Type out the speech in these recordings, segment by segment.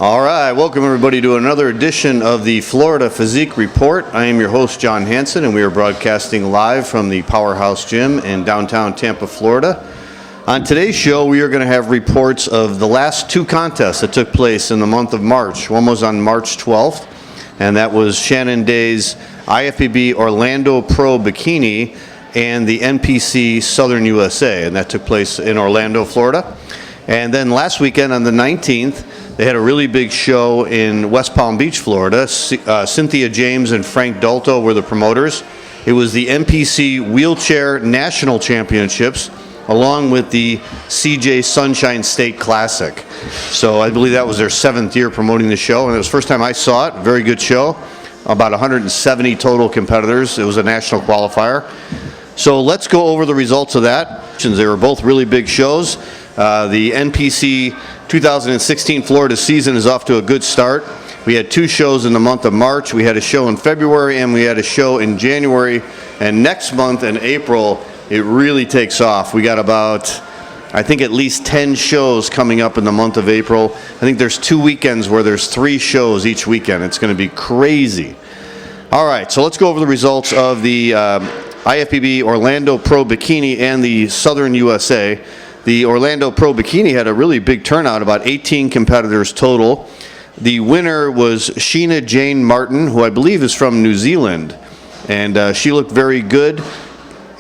All right, welcome everybody to another edition of the Florida Physique Report. I am your host, John Hansen, and we are broadcasting live from the Powerhouse Gym in downtown Tampa, Florida. On today's show, we are going to have reports of the last two contests that took place in the month of March. One was on March 12th, and that was Shannon Day's IFBB Orlando Pro Bikini and the NPC Southern USA, and that took place in Orlando, Florida. And then last weekend on the 19th, they had a really big show in West Palm Beach, Florida. Cynthia James and Frank Dalto were the promoters. It was the NPC Wheelchair National Championships, along with the CJ Sunshine State Classic. So I believe that was their 7th year promoting the show, and it was the first time I saw it. Very good show. About 170 total competitors. It was a national qualifier. So let's go over the results of that. They were both really big shows. The NPC 2016 Florida season is off to a good start. We had two shows in the month of March. We had a show in February and we had a show in January. And next month in April, it really takes off. We got about, I think, at least 10 shows coming up in the month of April. I think there's 2 weekends where there's 3 shows each weekend. It's going to be crazy. All right, so let's go over the results of the IFBB Orlando Pro Bikini and the Southern USA. The Orlando Pro Bikini had a really big turnout, about 18 competitors total. The winner was Sheena Jane Martin, who I believe is from New Zealand, and she looked very good.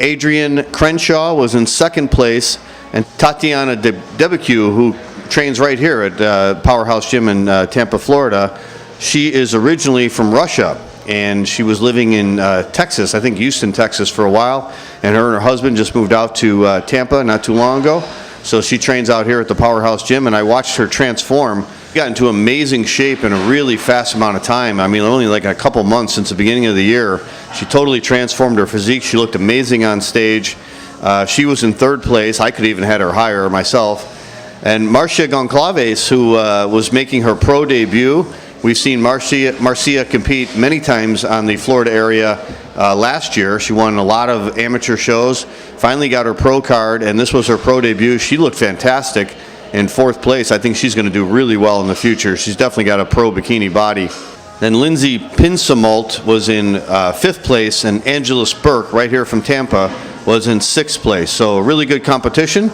Adrian Crenshaw was in second place, and Tatiana Debecu, who trains right here at Powerhouse Gym in Tampa, Florida, she is originally from Russia, and she was living in Texas, I think Houston, Texas, for a while, and her husband just moved out to Tampa not too long ago, so she trains out here at the Powerhouse Gym, and I watched her transform. She got into amazing shape in a really fast amount of time. I mean, only like a couple months since the beginning of the year. She totally transformed her physique. She looked amazing on stage. She was in third place. I could even had her higher myself. And Marcia Goncalves, who was making her pro debut. We've seen Marcia compete many times on the Florida area last year. She won a lot of amateur shows, finally got her pro card, and this was her pro debut. She looked fantastic in fourth place. I think she's going to do really well in the future. She's definitely got a pro bikini body. Then Lindsay Pinsamult was in fifth place, and Angelus Burke, right here from Tampa, was in sixth place. So a really good competition.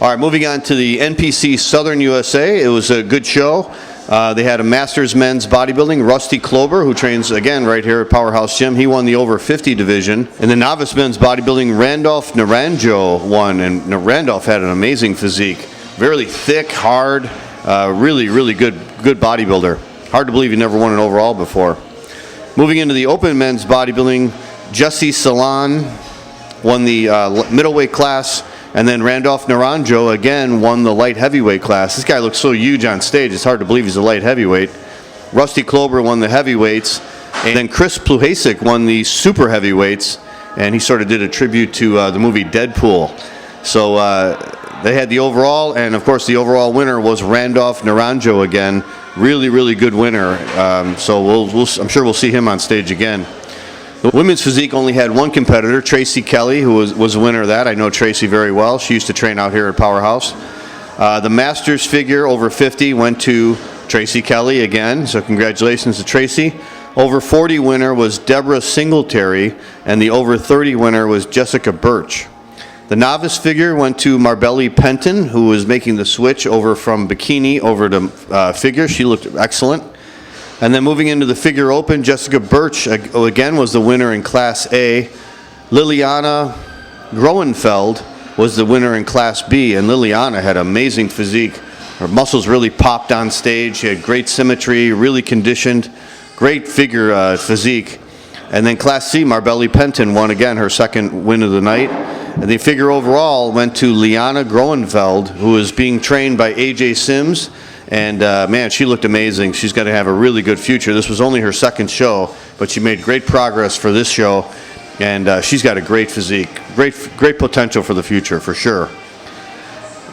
All right, moving on to the NPC Southern USA. It was a good show. They had a Masters men's bodybuilding, Rusty Klober, who trains again right here at Powerhouse Gym. He won the over 50 division. And the novice men's bodybuilding, Randolph Naranjo won, and Randolph had an amazing physique. Very thick, hard, really good bodybuilder. Hard to believe he never won an overall before. Moving into the open men's bodybuilding, Jesse Salon won the middleweight class. And then Randolph Naranjo, again, won the light heavyweight class. This guy looks so huge on stage, it's hard to believe he's a light heavyweight. Rusty Klober won the heavyweights. And then Chris Pluhasek won the super heavyweights. And he sort of did a tribute to the movie Deadpool. So they had the overall, and of course the overall winner was Randolph Naranjo again. Really good winner. So I'm sure we'll see him on stage again. The women's physique only had one competitor, Tracy Kelly, who was the winner of that. I know Tracy very well. She used to train out here at Powerhouse. The Masters figure over 50 went to Tracy Kelly again, so congratulations to Tracy. Over 40 winner was Deborah Singletary, and the over 30 winner was Jessica Birch. The novice figure went to Marbelli Penton, who was making the switch over from bikini over to figure. She looked excellent. And then moving into the figure open, Jessica Birch, again, was the winner in Class A. Liliana Groenfeld was the winner in Class B, and Liliana had amazing physique. Her muscles really popped on stage. She had great symmetry, really conditioned, great figure physique. And then Class C, Marbelli Penton won again her second win of the night. And the figure overall went to Liana Groenfeld, who is being trained by AJ Sims. And man, she looked amazing. She's going to have a really good future. This was only her second show, but she made great progress for this show. And she's got a great physique, great potential for the future, for sure.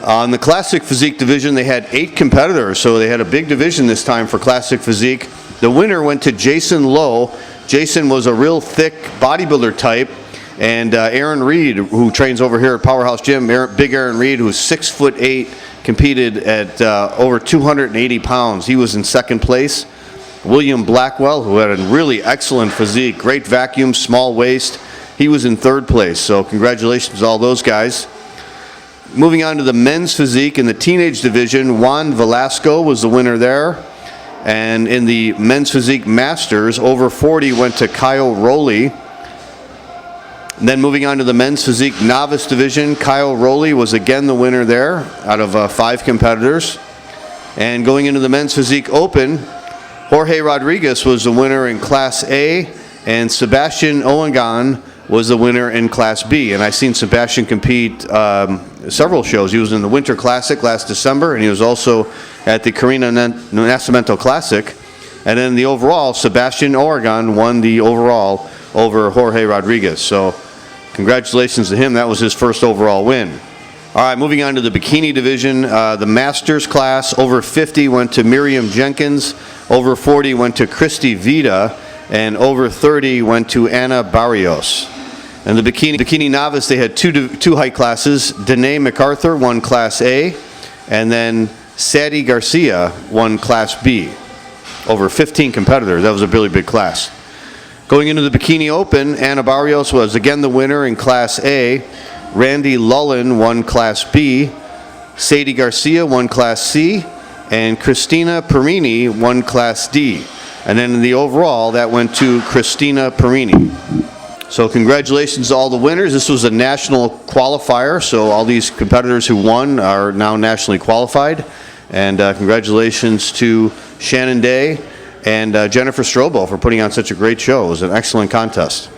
On the Classic Physique division, they had 8 competitors, so they had a big division this time for Classic Physique. The winner went to Jason Lowe. Jason was a real thick bodybuilder type. And Aaron Reed, who trains over here at Powerhouse Gym, Big Aaron Reed, who's 6'8", competed at over 280 pounds. He was in second place. William Blackwell, who had a really excellent physique, great vacuum, small waist, he was in third place. So congratulations to all those guys. Moving on to the men's physique in the teenage division, Juan Velasco was the winner there. And in the men's physique masters, over 40 went to Kyle Rowley. Then moving on to the men's physique novice division, Kyle Rowley was again the winner there out of 5 competitors. And going into the men's physique open, Jorge Rodriguez was the winner in Class A, and Sebastian Oengan was the winner in Class B. And I've seen Sebastian compete several shows. He was in the Winter Classic last December, and he was also at the Carino Nascimento Classic. And then the overall, Sebastian Oengan won the overall over Jorge Rodriguez. So congratulations to him. That was his first overall win. All right, moving on to the bikini division, the masters class, over 50 went to Miriam Jenkins, over 40 went to Christy Vida, and over 30 went to Anna Barrios. And the bikini novice, they had two height classes. Danae MacArthur won Class A, and then Sadie Garcia won Class B. Over 15 competitors. That was a really big class. Going into the bikini open, Anna Barrios was again the winner in Class A. Randy Lullen won Class B. Sadie Garcia won Class C. And Christina Perini won Class D. And then in the overall, that went to Christina Perini. So congratulations to all the winners. This was a national qualifier, so all these competitors who won are now nationally qualified. And congratulations to Shannon Day and Jennifer Strobo for putting on such a great show. It was an excellent contest.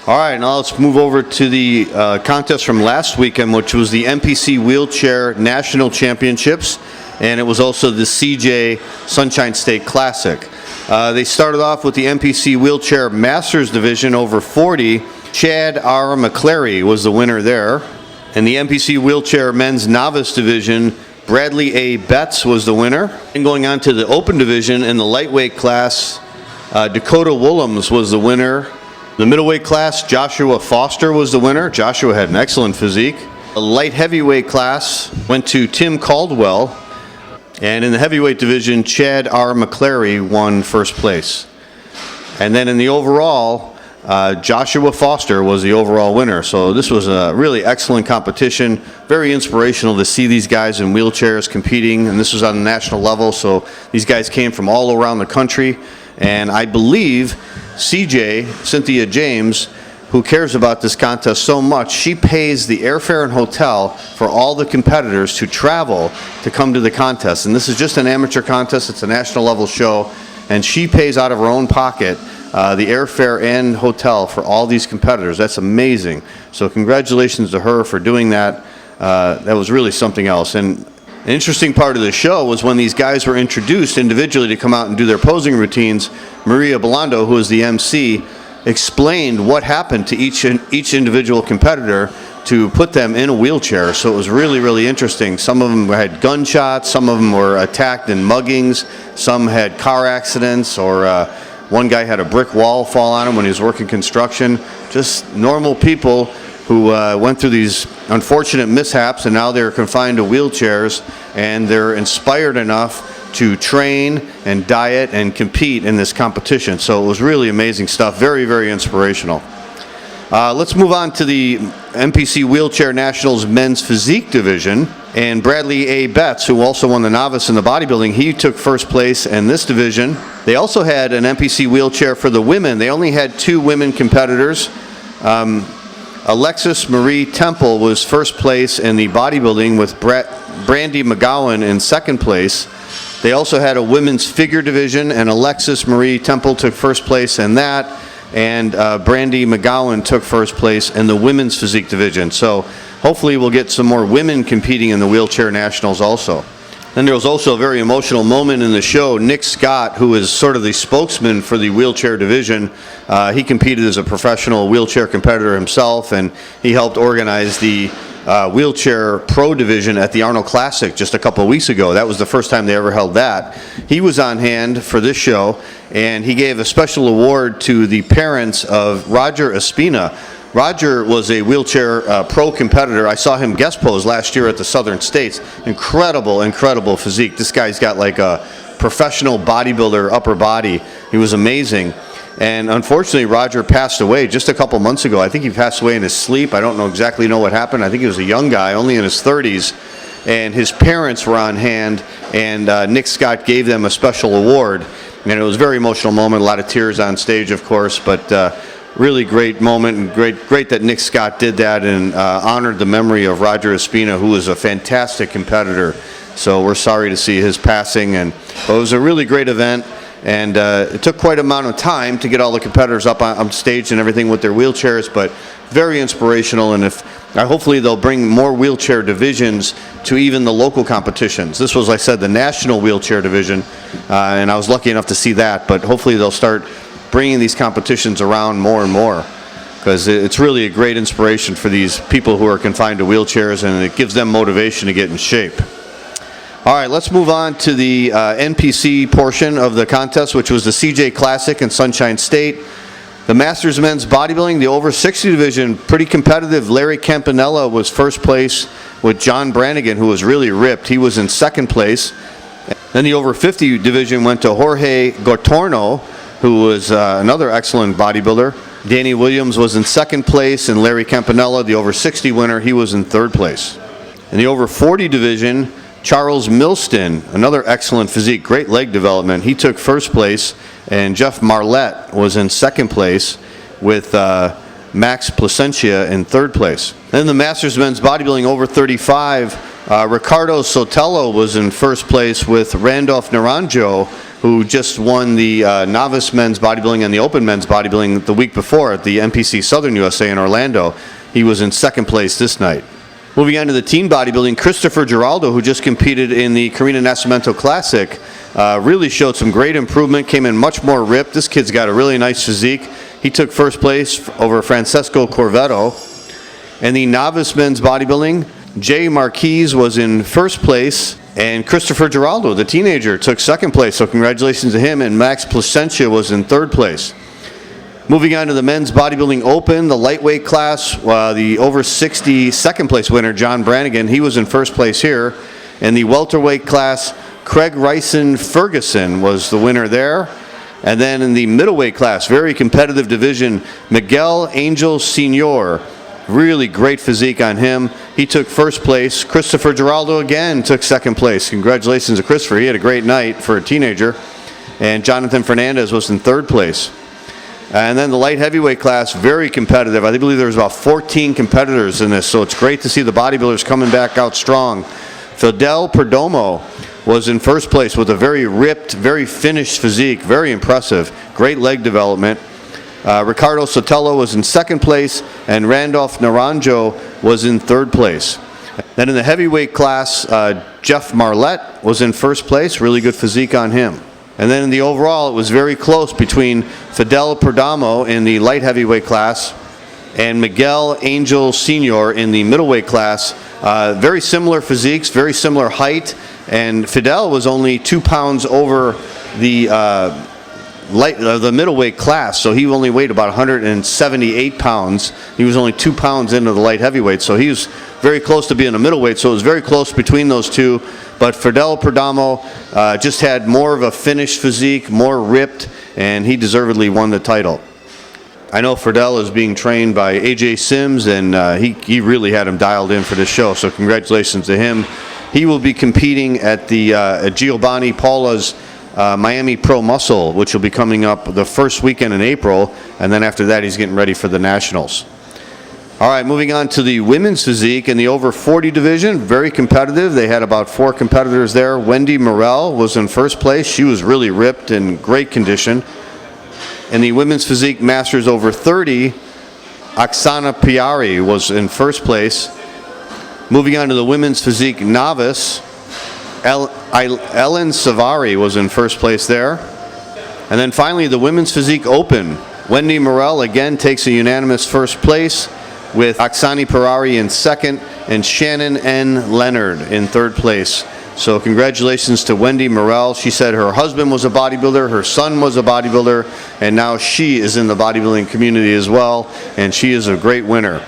All right, now let's move over to the contest from last weekend, which was the NPC Wheelchair National Championships, and it was also the CJ Sunshine State Classic. They started off with the NPC Wheelchair Masters Division over 40. Chad R. McClary was the winner there. In the NPC Wheelchair Men's Novice Division, Bradley A. Betts was the winner. And going on to the Open Division in the lightweight class, Dakota Willems was the winner. The middleweight class, Joshua Foster was the winner. Joshua had an excellent physique. The light heavyweight class went to Tim Caldwell. And in the heavyweight division, Chad R. McClary won first place. And then in the overall, Joshua Foster was the overall winner. So this was a really excellent competition. Very inspirational to see these guys in wheelchairs competing. And this was on the national level. So these guys came from all around the country. And I believe CJ, Cynthia James, who cares about this contest so much, she pays the airfare and hotel for all the competitors to travel to come to the contest. And this is just an amateur contest. It's a national level show. And she pays out of her own pocket the airfare and hotel for all these competitors. That's amazing. So congratulations to her for doing that. That was really something else. And an interesting part of the show was when these guys were introduced individually to come out and do their posing routines, Maria Belando, who was the MC, explained what happened to each individual competitor to put them in a wheelchair. So it was really, really interesting. Some of them had gunshots, some of them were attacked in muggings, some had car accidents, or one guy had a brick wall fall on him when he was working construction. Just normal people who went through these unfortunate mishaps, and now they're confined to wheelchairs, and they're inspired enough to train and diet and compete in this competition. So it was really amazing stuff, very, very inspirational. Let's move on to the NPC Wheelchair Nationals Men's Physique Division. And Bradley A. Betts, who also won the novice in the bodybuilding, he took first place in this division. They also had an NPC wheelchair for the women. They only had 2 women competitors. Alexis Marie Temple was first place in the bodybuilding, with Brandy McGowan in second place. They also had a women's figure division, and Alexis Marie Temple took first place in that, and Brandy McGowan took first place in the women's physique division. So hopefully we'll get some more women competing in the wheelchair nationals also. Then there was also a very emotional moment in the show. Nick Scott, who is sort of the spokesman for the wheelchair division, he competed as a professional wheelchair competitor himself, and he helped organize the wheelchair pro division at the Arnold Classic just a couple of weeks ago. That was the first time they ever held that. He was on hand for this show, and he gave a special award to the parents of Roger Espina. Roger was a wheelchair pro competitor. I saw him guest pose last year at the Southern States. Incredible physique. This guy's got like a professional bodybuilder upper body. He was amazing. And unfortunately, Roger passed away just a couple months ago. I think he passed away in his sleep. I don't exactly know what happened. I think he was a young guy, only in his 30s. And his parents were on hand, and Nick Scott gave them a special award. And it was a very emotional moment, a lot of tears on stage, of course, but really great moment, and great that Nick Scott did that and honored the memory of Roger Espina, who was a fantastic competitor. So we're sorry to see his passing, but it was a really great event, and it took quite an amount of time to get all the competitors up on stage and everything with their wheelchairs, but very inspirational. And hopefully they'll bring more wheelchair divisions to even the local competitions. This was, like I said, the national wheelchair division, and I was lucky enough to see that, but hopefully they'll start bringing these competitions around more and more, because it's really a great inspiration for these people who are confined to wheelchairs, and it gives them motivation to get in shape. All right, let's move on to the NPC portion of the contest, which was the CJ Classic in Sunshine State. The Masters Men's Bodybuilding, the over 60 division, pretty competitive. Larry Campanella was first place with John Brannigan, who was really ripped. He was in second place. Then the over 50 division went to Jorge Gortorno, who was another excellent bodybuilder. Danny Williams was in second place, and Larry Campanella, the over 60 winner, he was in third place. In the over 40 division, Charles Milston, another excellent physique, great leg development, he took first place, and Jeff Marlette was in second place with Max Placentia in third place. Then the Masters Men's Bodybuilding over 35, Ricardo Sotelo was in first place with Randolph Naranjo, who just won the Novice Men's Bodybuilding and the Open Men's Bodybuilding the week before at the NPC Southern USA in Orlando. He was in second place this night. Moving on to the teen bodybuilding, Christopher Giraldo, who just competed in the Carina Nascimento Classic, really showed some great improvement, came in much more ripped. This kid's got a really nice physique. He took first place over Francesco Corvetto. And the Novice Men's Bodybuilding, Jay Marquez was in first place, and Christopher Giraldo, the teenager, took second place, so congratulations to him, and Max Placentia was in third place. Moving on to the Men's Bodybuilding Open, the lightweight class, the over 60 second place winner, John Brannigan, he was in first place here. In the welterweight class, Craig Ryson Ferguson was the winner there. And then in the middleweight class, very competitive division, Miguel Angel Senior, really great physique on him. He took first place. Christopher Giraldo again took second place. Congratulations to Christopher. He had a great night for a teenager. And Jonathan Fernandez was in third place. And then the light heavyweight class, very competitive. I believe there was about 14 competitors in this, so it's great to see the bodybuilders coming back out strong. Fidel Perdomo was in first place with a very ripped, very finished physique, very impressive, great leg development. Ricardo Sotelo was in second place, and Randolph Naranjo was in third place. Then in the heavyweight class, Jeff Marlette was in first place, really good physique on him. And then in the overall, it was very close between Fidel Perdomo in the light heavyweight class and Miguel Angel Senior in the middleweight class. Very similar physiques, very similar height, and Fidel was only 2 pounds over the middleweight class, so he only weighed about 178 pounds. He was only 2 pounds into the light heavyweight, so he was very close to being a middleweight, so it was very close between those two. But Fidel Perdomo just had more of a finished physique, more ripped, and he deservedly won the title. I know Fidel is being trained by AJ Sims, and he really had him dialed in for this show, so congratulations to him. He will be competing at the at Giovanni Paula's Miami Pro Muscle, which will be coming up the first weekend in April, and then after that he's getting ready for the Nationals. All right, moving on to the women's physique in the over 40 division, very competitive. They had about 4 competitors there. Wendy Morell was in first place. She was really ripped and great condition. In the women's physique masters over 30, Oksana Piari was in first place. Moving on to the women's physique novice, Ellen Savari was in first place there. And then finally, the women's physique open. Wendy Morell again takes a unanimous first place, with Oksana Piari in second and Shannon N. Leonard in third place. So congratulations to Wendy Morrell. She said her husband was a bodybuilder, her son was a bodybuilder, and now she is in the bodybuilding community as well, and she is a great winner.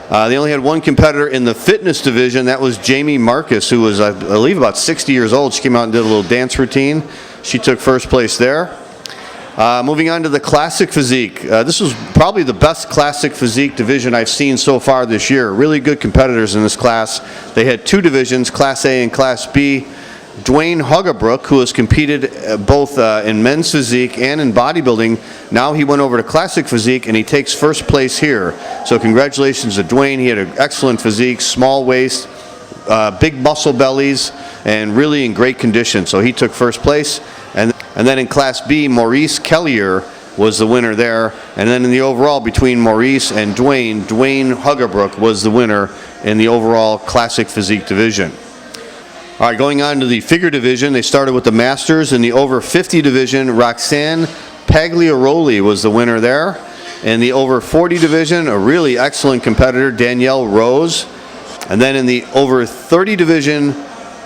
They only had one competitor in the fitness division. That was Jamie Marcus, who was, I believe, about 60 years old. She came out and did a little dance routine. She took first place there. Moving on to the Classic Physique. This was probably the best Classic Physique division I've seen so far this year. Really good competitors in this class. They had two divisions, Class A and Class B. Dwayne Huggebrook, who has competed both in men's physique and in bodybuilding, now he went over to Classic Physique and he takes first place here. So congratulations to Dwayne. He had an excellent physique, small waist, big muscle bellies, and really in great condition. So he took first place. And then in Class B, Maurice Kellier was the winner there. And then in the overall, between Maurice and Dwayne Huggebrook was the winner in the overall Classic Physique division. All right, going on to the figure division, they started with the Masters. In the over 50 division, Roxanne Pagliaroli was the winner there. In the over 40 division, a really excellent competitor, Danielle Rose. And then in the over 30 division,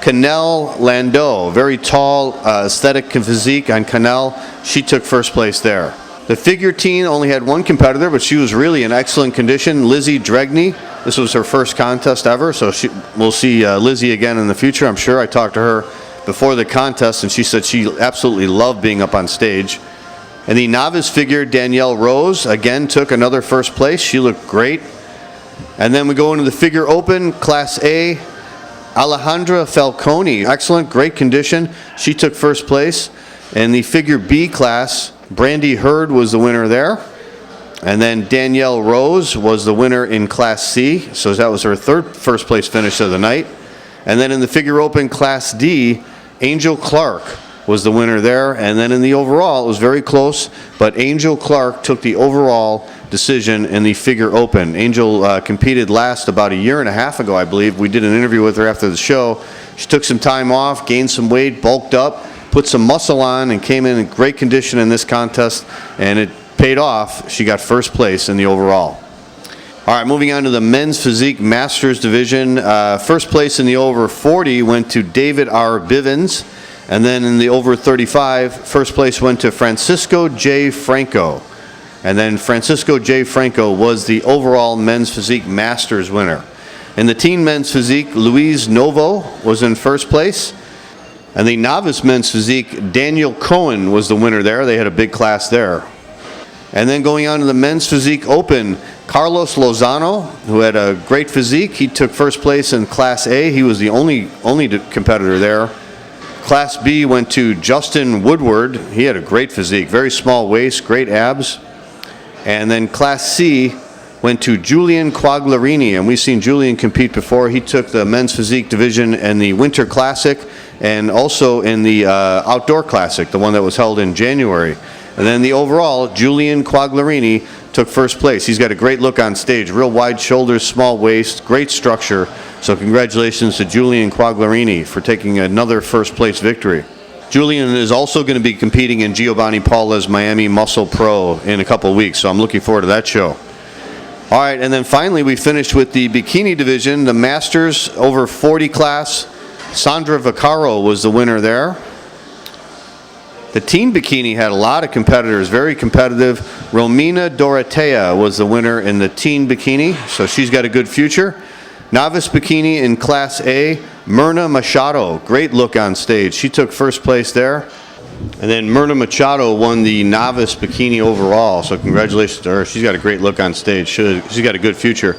Canel Landau, very tall, aesthetic physique on Canel. She took first place there. The figure team only had one competitor, but she was really in excellent condition, Lizzie Dregney. This was her first contest ever, so we'll see Lizzie again in the future, I'm sure. I talked to her before the contest, and she said she absolutely loved being up on stage. And the novice figure, Danielle Rose, again took another first place. She looked great. And then we go into the figure open, Class A. Alejandra Falcone, excellent, great condition. She took first place. In the figure B class, Brandy Hurd was the winner there. And then Danielle Rose was the winner in Class C. So that was her third first place finish of the night. And then in the figure open Class D, Angel Clark was the winner there. And then in the overall, it was very close, but Angel Clark took the overall decision in the figure open. Angel competed last about a year and a half ago, I believe. We did an interview with her after the show. She took some time off, gained some weight, bulked up, put some muscle on, and came in great condition in this contest, and it paid off. She got first place in the overall. All right, moving on to the men's physique masters division. First place in the over 40 went to David R. Bivens, and then in the over 35, first place went to Francisco J. Franco. And then Francisco J. Franco was the overall men's physique masters winner. In the teen men's physique, Luis Novo was in first place. And the novice men's physique, Daniel Cohen was the winner there. They had a big class there. And then going on to the men's physique open, Carlos Lozano, who had a great physique, he took first place in Class A. He was the only competitor there. Class B went to Justin Woodward. He had a great physique, very small waist, great abs. And then Class C went to Julian Quagliarini, and we've seen Julian compete before. He took the men's physique division in the Winter Classic and also in the Outdoor Classic, the one that was held in January. And then the overall, Julian Quagliarini took first place. He's got a great look on stage, real wide shoulders, small waist, great structure. So congratulations to Julian Quagliarini for taking another first place victory. Julian is also going to be competing in Giovanni Paula's Miami Muscle Pro in a couple of weeks, so I'm looking forward to that show. All right, and then finally we finished with the bikini division, the Masters over 40 class. Sandra Vaccaro was the winner there. The teen bikini had a lot of competitors, very competitive. Romina Dorotea was the winner in the teen bikini, so she's got a good future. Novice bikini in Class A, Myrna Machado, great look on stage. She took first place there. And then Myrna Machado won the novice bikini overall, so congratulations to her. She's got a great look on stage. She's got a good future.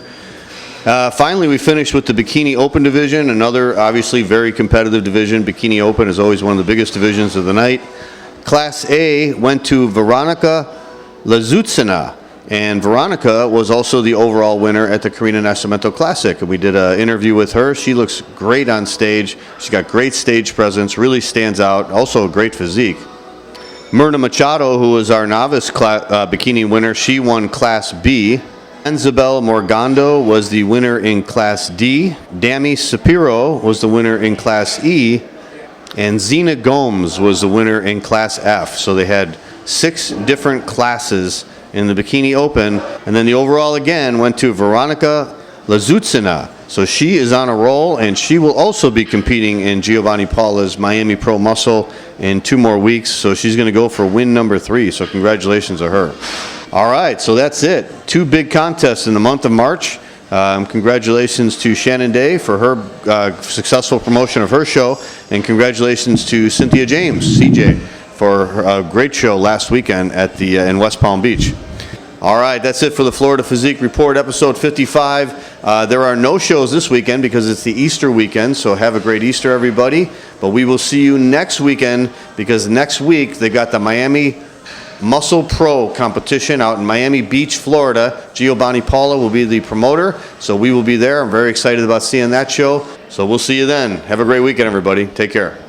Finally, we finished with the Bikini Open division, another obviously very competitive division. Bikini Open is always one of the biggest divisions of the night. Class A went to Veronica Lazutsina, and Veronica was also the overall winner at the Carina Nascimento Classic. We did an interview with her. She looks great on stage. She's got great stage presence, really stands out, also a great physique. Myrna Machado, who was our novice bikini winner, she won Class B. Isabel Morgando was the winner in Class D. Dami Sapiro was the winner in Class E. And Zena Gomes was the winner in Class F. So they had 6 different classes in the Bikini Open. And then the overall again went to Veronica Lazutsina. So she is on a roll, and she will also be competing in Giovanni Paula's Miami Pro Muscle in 2 more weeks. So she's going to go for win number 3. So congratulations to her. All right, so that's it. 2 big contests in the month of March. Congratulations to Shannon Day for her successful promotion of her show, and congratulations to Cynthia James, CJ, for a great show last weekend at the in West Palm Beach. All right, that's it for the Florida Physique Report, episode 55. There are no shows this weekend because it's the Easter weekend, so have a great Easter, everybody. But we will see you next weekend, because next week they got the Miami Muscle Pro competition out in Miami Beach, Florida. Giovanni Paula will be the promoter, so we will be there. I'm very excited about seeing that show. So we'll see you then. Have a great weekend, everybody. Take care.